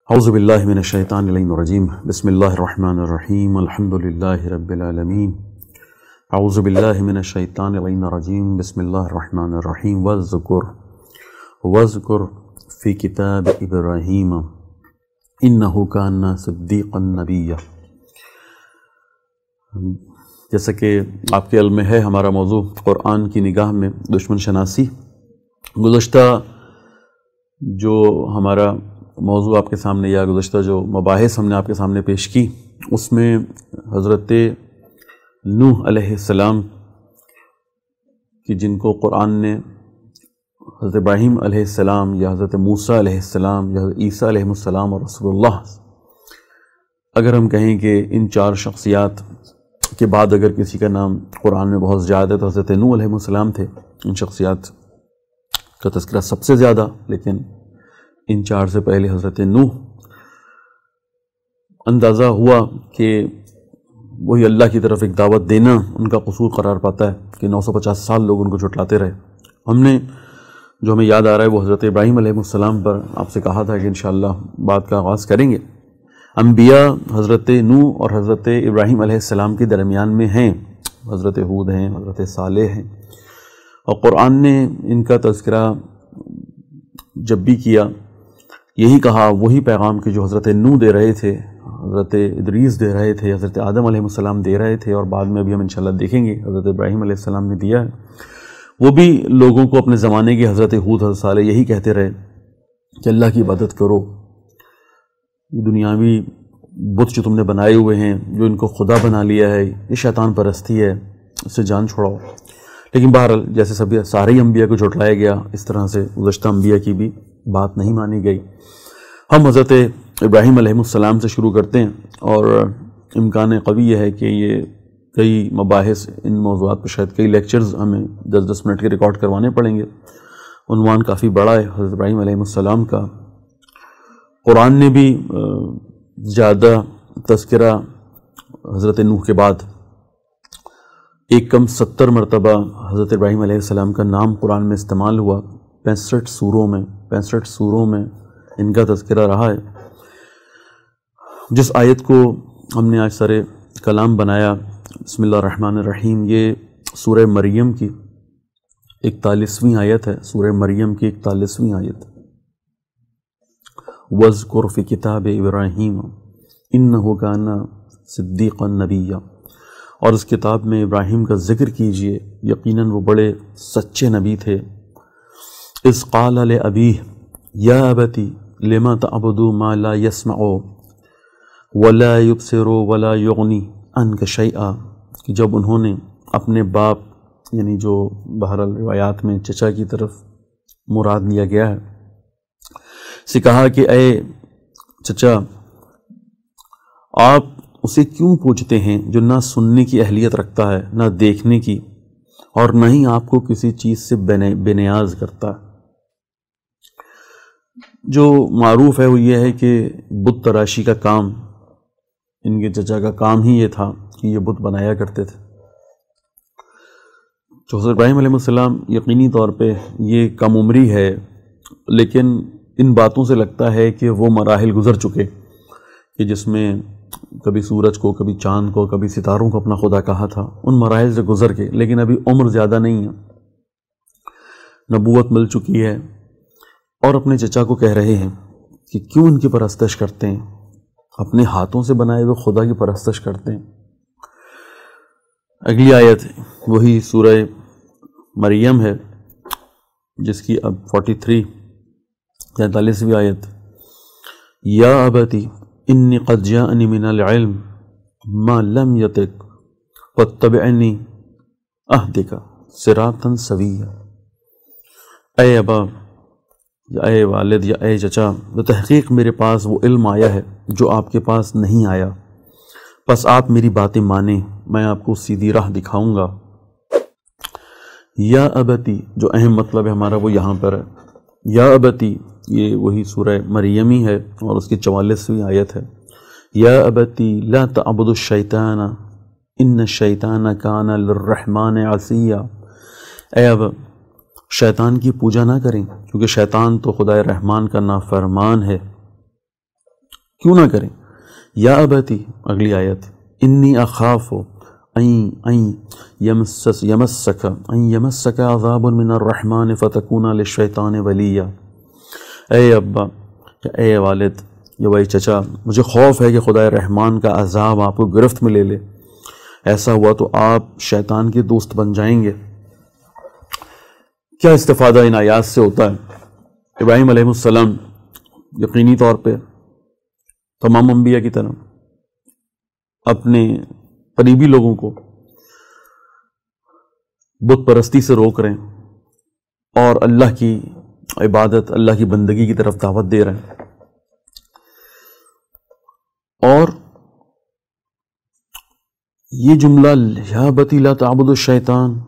اعوذ باللہ من الشیطان الرجیم بسم اللہ الرحمن الرحیم الحمد للہ رب العالمین اعوذ باللہ من الشیطان الرجیم بسم اللہ الرحمن الرحیم واذکر فی کتاب ابراہیم انہ کان صدیقا نبیا۔ جیسا کہ آپ کے علم میں ہے، ہمارا موضوع قرآن کی نگاہ میں دشمن شناسی۔ گزشتہ جو ہمارا موضوع آپ کے سامنے یا گزشتہ جو مباحث ہم نے آپ کے سامنے پیش کی، اس میں حضرت نوح علیہ السلام کی جن کو قرآن نے حضرت ابراہیم علیہ السلام یا حضرت موسیٰ علیہ السلام یا حضرت عیسیٰ علیہ السلام اور رسول اللہ، اگر ہم کہیں کہ ان چار شخصیات کے بعد اگر کسی کا نام قرآن میں بہت زیادہ ہے تو حضرت نوح علیہ السلام تھے۔ ان شخصیات کا تذکرہ سب سے زیادہ، لیکن ان چار سے پہلے حضرت نوح۔ اندازہ ہوا کہ وہی اللہ کی طرف ایک دعوت دینا ان کا قصور قرار پاتا ہے کہ 950 سال لوگ ان کو جھٹلاتے رہے۔ ہم نے جو ہمیں یاد آ رہا ہے وہ حضرت ابراہیم علیہ السلام پر آپ سے کہا تھا کہ انشاءاللہ بات کا آغاز کریں گے۔ انبیاء حضرت نوح اور حضرت ابراہیم علیہ السلام کے درمیان میں ہیں، حضرت ہود ہیں، حضرت صالح ہیں، اور قرآن نے ان کا تذکرہ جب بھی کیا یہی کہا، وہی پیغام کہ جو حضرت نوح دے رہے تھے، حضرت ادریس دے رہے تھے، حضرت آدم علیہ السلام دے رہے تھے، اور بعد میں ابھی ہم انشاءاللہ دیکھیں گے حضرت ابراہیم علیہ السلام نے دیا ہے۔ وہ بھی لوگوں کو اپنے زمانے کے حضرت ہود، حضرت صالح یہی کہتے رہے کہ اللہ کی عبادت کرو، یہ دنیاوی بت جو تم نے بنائے ہوئے ہیں، جو ان کو خدا بنا لیا ہے، یہ شیطان پرستی ہے، اس سے جان چھوڑاؤ۔ لیکن بہرحال جیسے سبھی سارے انبیاء کو جھٹلایا گیا، اس طرح سے گزشتہ انبیاء کی بھی بات نہیں مانی گئی۔ ہم حضرت ابراہیم علیہ السلام سے شروع کرتے ہیں، اور امکان قوی یہ ہے کہ یہ کئی مباحث ان موضوعات پر شاید کئی لیکچرز ہمیں 10-10 منٹ کے ریکارڈ کروانے پڑیں گے۔ عنوان کافی بڑا ہے حضرت ابراہیم علیہ السلام کا۔ قرآن نے بھی زیادہ تذکرہ حضرت نوح کے بعد ایک کم 70 مرتبہ حضرت ابراہیم علیہ السلام کا نام قرآن میں استعمال ہوا۔ 65 سوروں میں ان کا تذکرہ رہا ہے۔ جس آیت کو ہم نے آج سر کلام بنایا، بسم اللہ الرحمن الرحیم، یہ سورہ مریم کی 41ویں آیت ہے، سورہ مریم کی 41ویں آیت۔ وَاذْكُرْ فِي كِتَابِ إِبْرَاهِيمَ إِنَّهُ كَانَ صِدِّيقًا نَبِيًّا، اور اس کتاب میں ابراہیم کا ذکر کیجئے، یقیناً وہ بڑے سچے نبی تھے۔ اذ قال لأبیہ یا ابتی لما تعبد ما لا يسمع ولا يبصر ولا یغنی عنک شیئا، کہ جب انہوں نے اپنے باپ، یعنی جو بہرحال روایات میں چچا کی طرف مراد لیا گیا ہے، سے کہا کہ اے چچا، آپ اسے کیوں پوچھتے ہیں جو نہ سننے کی اہلیت رکھتا ہے، نہ دیکھنے کی، اور نہ ہی آپ کو کسی چیز سے بے نیاز کرتا ہے۔ جو معروف ہے وہ یہ ہے کہ بت تراشی کا کام، ان کے چچا کا کام ہی یہ تھا کہ یہ بت بنایا کرتے تھے۔ جو حضرت ابراہیم علیہ السلام یقینی طور پہ یہ کم عمری ہے، لیکن ان باتوں سے لگتا ہے کہ وہ مراحل گزر چکے، کہ جس میں کبھی سورج کو، کبھی چاند کو، کبھی ستاروں کو اپنا خدا کہا تھا، ان مراحل سے گزر کے، لیکن ابھی عمر زیادہ نہیں ہے، نبوت مل چکی ہے، اور اپنے چچا کو کہہ رہے ہیں کہ کیوں ان کی پرستش کرتے ہیں، اپنے ہاتھوں سے بنائے ہوئے خدا کی پرستش کرتے ہیں۔ اگلی آیت وہی سورہ مریم ہے، جس کی اب 43ویں آیت، یا ابتی انی قد جاءنی من العلم ما لم یتک واتبعنی اہدک صراطا سویا۔ اے ابا، یا اے والد، یا اے چچا، بتحقیق میرے پاس وہ علم آیا ہے جو آپ کے پاس نہیں آیا، بس آپ میری باتیں مانیں، میں آپ کو سیدھی راہ دکھاؤں گا۔ یا ابتی جو اہم مطلب ہے ہمارا وہ یہاں پر ہے۔ یا ابتی یہ وہی سورہ مریمی ہے، اور اس کی 44ویں آیت ہے، یا ابتی لا تعبد الشیطان ان الشیطان کان للرحمن عصیا۔ اے اب، شیطان کی پوجا نہ کریں، کیونکہ شیطان تو خدا رحمان کا نافرمان ہے۔ کیوں نہ کریں. یا ابتی اگلی آیت انی اخاف یمسک عذاب من الرحمن فتکون للشیطان ولیا. اے ابا یا اے والد یا بھائی چچا، مجھے خوف ہے کہ خدائے رحمان کا عذاب آپ کو گرفت میں لے لے. ایسا ہوا تو آپ شیطان کے دوست بن جائیں گے. کیا استفادہ ان آیات سے ہوتا ہے؟ ابراہیم علیہ السلام یقینی طور پہ تمام انبیاء کی طرح اپنے قریبی لوگوں کو بت پرستی سے روک رہے ہیں اور اللہ کی عبادت، اللہ کی بندگی کی طرف دعوت دے رہے ہیں. اور یہ جملہ یا بتی لا تعبد الشیطان،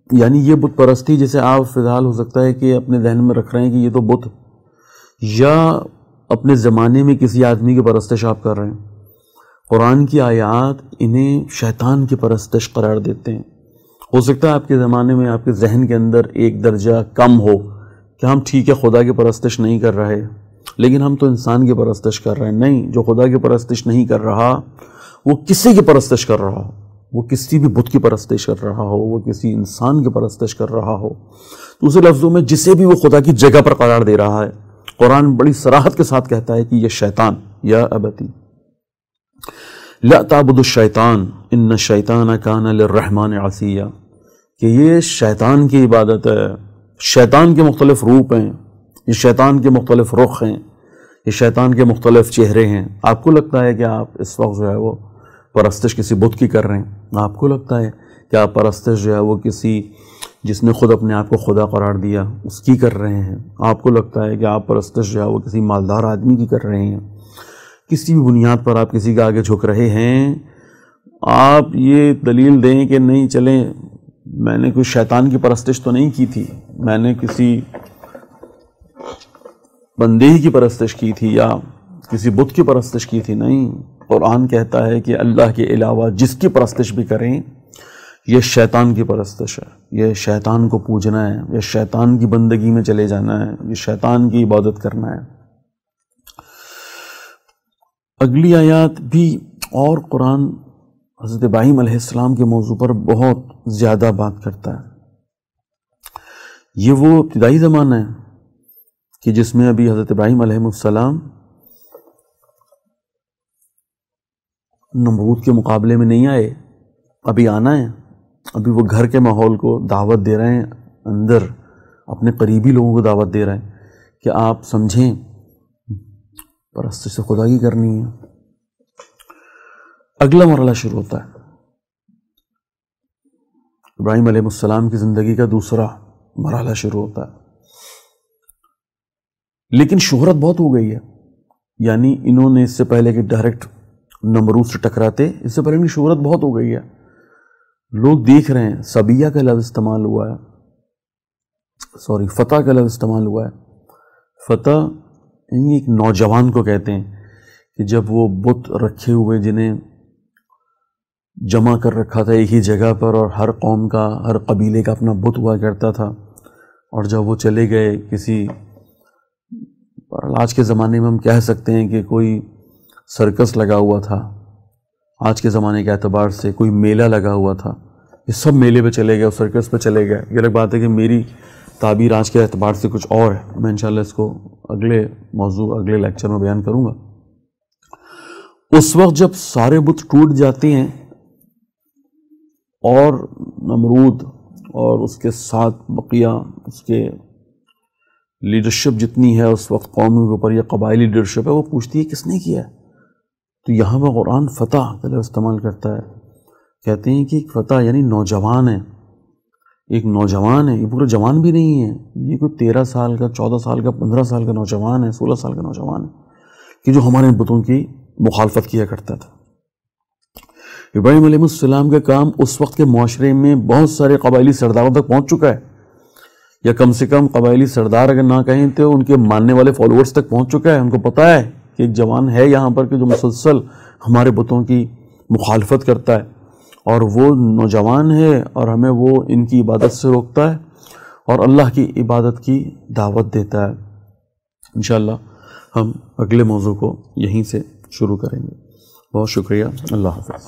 یعنی یہ بت پرستی جسے آپ فی الحال ہو سکتا ہے کہ اپنے ذہن میں رکھ رہے ہیں کہ یہ تو بت، یا اپنے زمانے میں کسی آدمی کی پرستش آپ کر رہے ہیں. قرآن کی آیات انہیں شیطان کی پرستش قرار دیتے ہیں. ہو سکتا ہے آپ کے زمانے میں آپ کے ذہن کے اندر ایک درجہ کم ہو کہ ہم ٹھیک ہے خدا کی پرستش نہیں کر رہے، لیکن ہم تو انسان کی پرستش کر رہے ہیں. نہیں، جو خدا کی پرستش نہیں کر رہا وہ کسی کی پرستش کر رہا ہو، وہ کسی بھی بت کی پرستش کر رہا ہو، وہ کسی انسان کی پرستش کر رہا ہو، دوسرے لفظوں میں جسے بھی وہ خدا کی جگہ پر قرار دے رہا ہے، قرآن بڑی صراحت کے ساتھ کہتا ہے کہ یہ شیطان. یا ابتی لا تعبد الشیطان ان الشیطان کان للرحمن عصیا، کہ یہ شیطان کی عبادت ہے. شیطان کے مختلف روپ ہیں، یہ شیطان کے مختلف رخ ہیں، یہ شیطان کے مختلف چہرے ہیں. آپ کو لگتا ہے کہ آپ اس وقت جو ہے وہ پرستش کسی بت کی کر رہے ہیں، آپ کو لگتا ہے کہ آپ پرستش جو ہے وہ کسی جس نے خود اپنے آپ کو خدا قرار دیا اس کی کر رہے ہیں، آپ کو لگتا ہے کہ آپ پرستش جو ہے وہ کسی مالدار آدمی کی کر رہے ہیں، کسی بھی بنیاد پر آپ کسی کے آگے جھک رہے ہیں. آپ یہ دلیل دیں کہ نہیں چلیں میں نے کوئی شیطان کی پرستش تو نہیں کی تھی، میں نے کسی بندے ہی کی پرستش کی تھی یا کسی بت کی پرستش کی تھی. نہیں، قرآن کہتا ہے کہ اللہ کے علاوہ جس کی پرستش بھی کریں یہ شیطان کی پرستش ہے، یہ شیطان کو پوجنا ہے، یہ شیطان کی بندگی میں چلے جانا ہے، یہ شیطان کی عبادت کرنا ہے. اگلی آیات بھی اور قرآن حضرت ابراہیم علیہ السلام کے موضوع پر بہت زیادہ بات کرتا ہے. یہ وہ ابتدائی زمانہ ہے کہ جس میں ابھی حضرت ابراہیم علیہ السلام نمرود کے مقابلے میں نہیں آئے، ابھی آنا ہے. ابھی وہ گھر کے ماحول کو دعوت دے رہے ہیں، اندر اپنے قریبی لوگوں کو دعوت دے رہے ہیں کہ آپ سمجھیں پرستش سے خدا کی کرنی ہے. اگلا مرحلہ شروع ہوتا ہے، ابراہیم علیہ السلام کی زندگی کا دوسرا مرحلہ شروع ہوتا ہے. لیکن شہرت بہت ہو گئی ہے، یعنی انہوں نے اس سے پہلے کہ ڈائریکٹ نمرود سے ٹکراتے، اس سے پہلے ان کی شہرت بہت ہو گئی ہے. لوگ دیکھ رہے ہیں، سبیہ کا لفظ استعمال ہوا ہے، فتح کا لفظ استعمال ہوا ہے. فتح یعنی ایک نوجوان کو کہتے ہیں کہ جب وہ بت رکھے ہوئے جنہیں جمع کر رکھا تھا ایک ہی جگہ پر، اور ہر قوم کا، ہر قبیلے کا اپنا بت ہوا کرتا تھا، اور جب وہ چلے گئے کسی، آج کے زمانے میں ہم کہہ سکتے ہیں کہ کوئی سرکس لگا ہوا تھا، آج کے زمانے کے اعتبار سے کوئی میلہ لگا ہوا تھا، یہ سب میلے پہ چلے گئے اور سرکس پہ چلے گئے. یہ الگ بات ہے کہ میری تعبیر آج کے اعتبار سے کچھ اور ہے، میں انشاءاللہ اس کو اگلے موضوع اگلے لیکچر میں بیان کروں گا. اس وقت جب سارے بت ٹوٹ جاتے ہیں اور نمرود اور اس کے ساتھ بقیہ اس کے لیڈرشپ جتنی ہے اس وقت قوموں کے اوپر، یہ قبائلی لیڈرشپ ہے، وہ پوچھتی ہے کس نے کیا ہے. تو یہاں پر قرآن فتح کا لفظ استعمال کرتا ہے، کہتے ہیں کہ ایک فتح یعنی نوجوان ہے، ایک نوجوان ہے، یہ پورا جوان بھی نہیں ہے، یہ کوئی 13 سال کا، 14 سال کا، 15 سال کا نوجوان ہے، 16 سال کا نوجوان ہے کہ جو ہمارے بتوں کی مخالفت کیا کرتا تھا. ابراہیم علیہ السلام کا کام اس وقت کے معاشرے میں بہت سارے قبائلی سرداروں تک پہنچ چکا ہے، یا کم سے کم قبائلی سردار اگر نہ کہیں تو ان کے ماننے والے فالوورز تک پہنچ چکا ہے. ان کو پتہ ہے کہ ایک جوان ہے یہاں پر کہ جو مسلسل ہمارے بتوں کی مخالفت کرتا ہے، اور وہ نوجوان ہے اور ہمیں وہ ان کی عبادت سے روکتا ہے اور اللہ کی عبادت کی دعوت دیتا ہے. انشاءاللہ ہم اگلے موضوع کو یہیں سے شروع کریں گے. بہت شکریہ. اللہ حافظ.